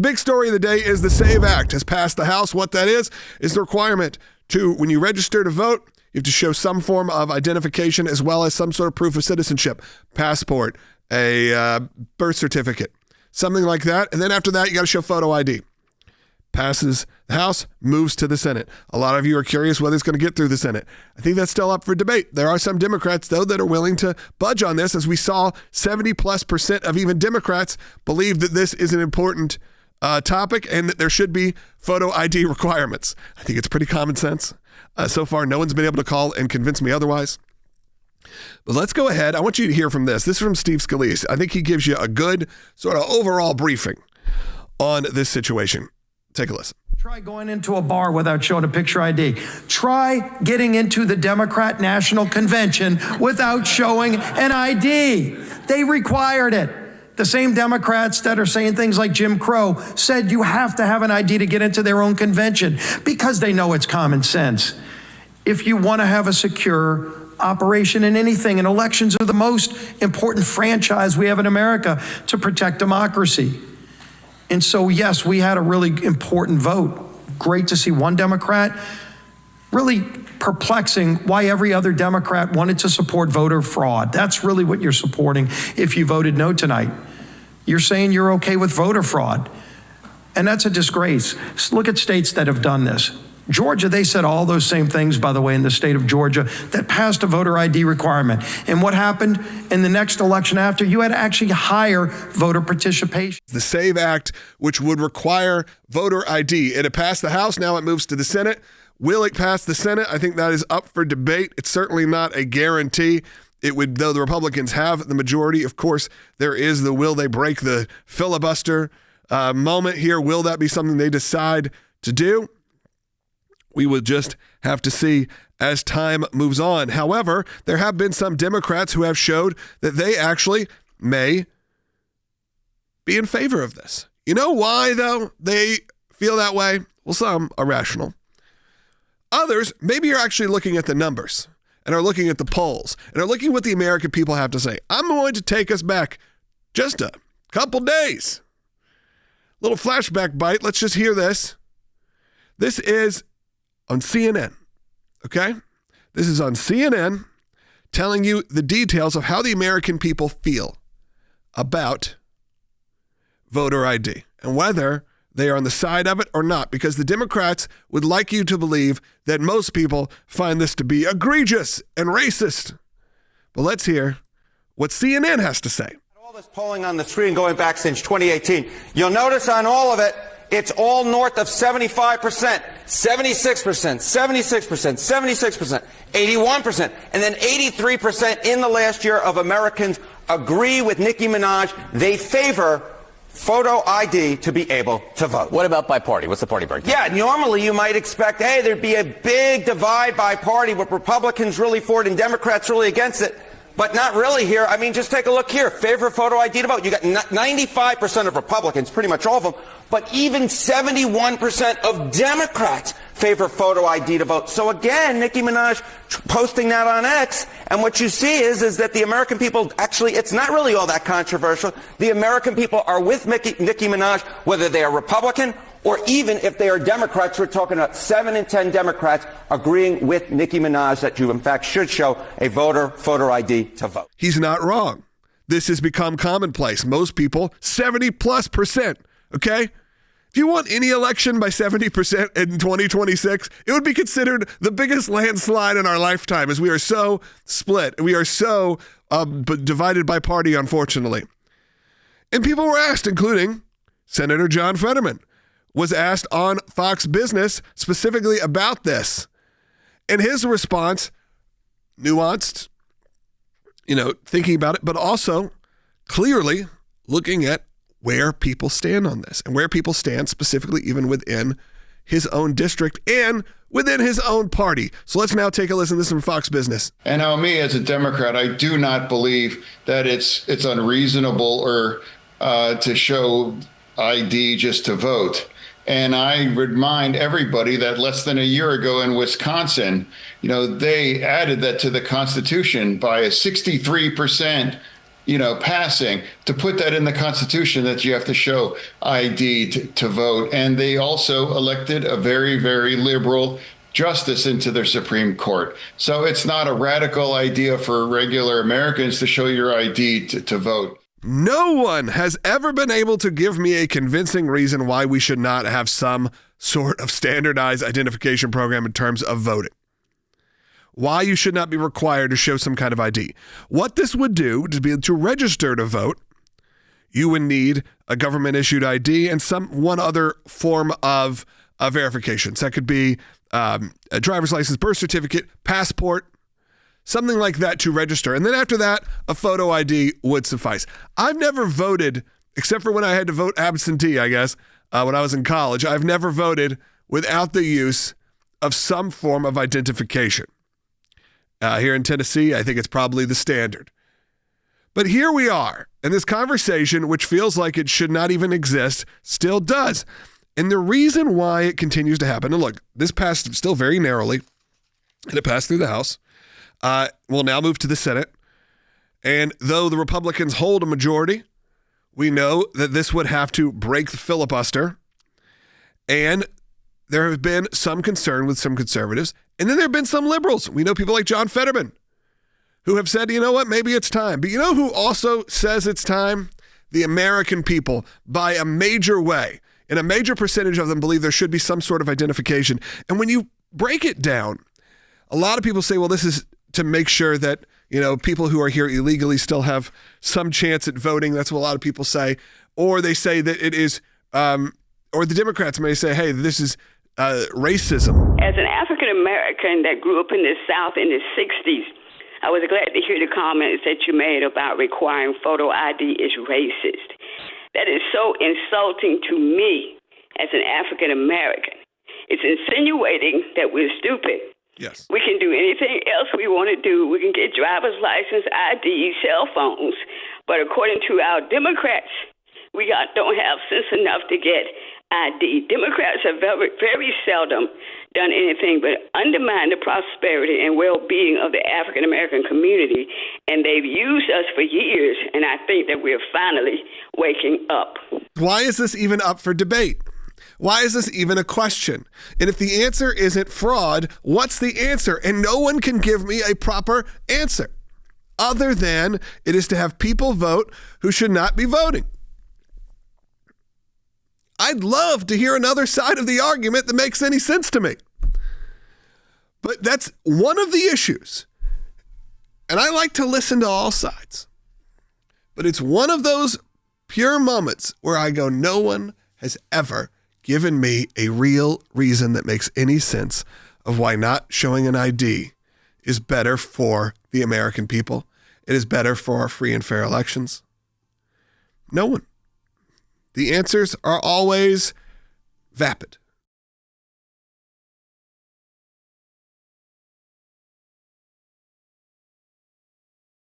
big story of the day is the SAVE Act has passed the House. What that is the requirement to, when you register to vote, you have to show some form of identification as well as some sort of proof of citizenship, passport, a birth certificate, something like that. And then after that, you got to show photo ID. Passes the House, moves to the Senate. A lot of you are curious whether it's going to get through the Senate. I think that's still up for debate. There are some Democrats, though, that are willing to budge on this. As we saw, 70+% of even Democrats believe that this is an important topic and that there should be photo ID requirements. I think it's pretty common sense. So far, no one's been able to call and convince me otherwise. But let's go ahead. I want you to hear from this. This is from Steve Scalise. I think he gives you a good sort of overall briefing on this situation. Take a listen. Try going into a bar without showing a picture ID. Try getting into the Democrat National Convention without showing an ID. They required it. The same Democrats that are saying things like Jim Crow said you have to have an ID to get into their own convention because they know it's common sense. If you want to have a secure operation in anything, and elections are the most important franchise we have in America to protect democracy. And so, yes, we had a really important vote. Great to see one Democrat. Really perplexing why every other Democrat wanted to support voter fraud. That's really what you're supporting if you voted no tonight. You're saying you're okay with voter fraud. And that's a disgrace. Look at states that have done this. Georgia, they said all those same things, by the way, in the state of Georgia, that passed a voter ID requirement. And what happened in the next election after? You had actually higher voter participation. The SAVE Act, which would require voter ID. It had passed the House. Now it moves to the Senate. Will it pass the Senate? I think that is up for debate. It's certainly not a guarantee. It would, though the Republicans have the majority. Of course, there is the will they break the filibuster moment here. Will that be something they decide to do? We would just have to see as time moves on. However, there have been some Democrats who have showed that they actually may be in favor of this. You know why, though, they feel that way? Well, some are rational. Others, maybe you're actually looking at the numbers and are looking at the polls and are looking at what the American people have to say. I'm going to take us back just a couple days. Little flashback bite. Let's just hear this. This is on CNN, okay? This is on CNN telling you the details of how the American people feel about voter ID and whether they are on the side of it or not, because the Democrats would like you to believe that most people find this to be egregious and racist. But let's hear what CNN has to say. All this polling on the screen going back since 2018, you'll notice on all of it, it's all north of 75%, 76%, 76%, 76%, 81%, and then 83% in the last year of Americans agree with Nicki Minaj. They favor photo ID to be able to vote. What about by party? What's the party breakdown? Yeah, normally you might expect, hey, there'd be a big divide by party with Republicans really for it and Democrats really against it. But not really here. I mean, just take a look here. Favor photo ID to vote. You got 95% of Republicans, pretty much all of them, but even 71% of Democrats favor photo ID to vote. So again, Nicki Minaj posting that on X, and what you see is that the American people, actually, it's not really all that controversial. The American people are with Nicki Minaj, whether they are Republican or even if they are Democrats. We're talking about 7 in 10 Democrats agreeing with Nicki Minaj that you, in fact, should show a voter ID to vote. He's not wrong. This has become commonplace. Most people, 70+%, okay? If you want any election by 70% in 2026, it would be considered the biggest landslide in our lifetime, as we are so split. We are so divided by party, unfortunately. And people were asked, including Senator John Fetterman, was asked on Fox Business specifically about this. And his response, nuanced, thinking about it, but also clearly looking at where people stand on this and where people stand specifically even within his own district and within his own party. So let's now take a listen. This is from Fox Business. And now me as a Democrat, I do not believe that it's unreasonable or to show ID just to vote. And I remind everybody that less than a year ago in Wisconsin, they added that to the Constitution by a 63% passing, to put that in the Constitution that you have to show ID to vote. And they also elected a very, very liberal justice into their Supreme Court. So it's not a radical idea for regular Americans to show your ID to vote. No one has ever been able to give me a convincing reason why we should not have some sort of standardized identification program in terms of voting. Why you should not be required to show some kind of ID. What this would do to be to register to vote, you would need a government-issued ID and one other form of verification. So that could be a driver's license, birth certificate, passport, something like that to register. And then after that, a photo ID would suffice. I've never voted, except for when I had to vote absentee, I guess, when I was in college. I've never voted without the use of some form of identification. Here in Tennessee, I think it's probably the standard. But here we are, and this conversation, which feels like it should not even exist, still does. And the reason why it continues to happen, and look, this passed still very narrowly, and it passed through the House, will now move to the Senate. And though the Republicans hold a majority, we know that this would have to break the filibuster. And there have been some concern with some conservatives. And then there have been some liberals. We know people like John Fetterman who have said, you know what, maybe it's time. But you know who also says it's time? The American people, by a major way. And a major percentage of them believe there should be some sort of identification. And when you break it down, a lot of people say, well, this is to make sure that, people who are here illegally still have some chance at voting. That's what a lot of people say. Or they say that it is, or the Democrats may say, hey, this is racism. As an African American that grew up in the South in the 60s, I was glad to hear the comments that you made about requiring photo ID is racist. That is so insulting to me as an African American. It's insinuating that we're stupid. Yes. We can do anything else we want to do. We can get driver's license, ID, cell phones. But according to our Democrats, we don't have sense enough to get ID. Democrats have very, very seldom done anything but undermine the prosperity and well-being of the African-American community, and they've used us for years, and I think that we're finally waking up. Why is this even up for debate? Why is this even a question? And if the answer isn't fraud, what's the answer? And no one can give me a proper answer other than it is to have people vote who should not be voting. I'd love to hear another side of the argument that makes any sense to me. But that's one of the issues. And I like to listen to all sides. But it's one of those pure moments where I go, no one has ever given me a real reason that makes any sense of why not showing an ID is better for the American people. It is better for our free and fair elections. No one. The answers are always vapid.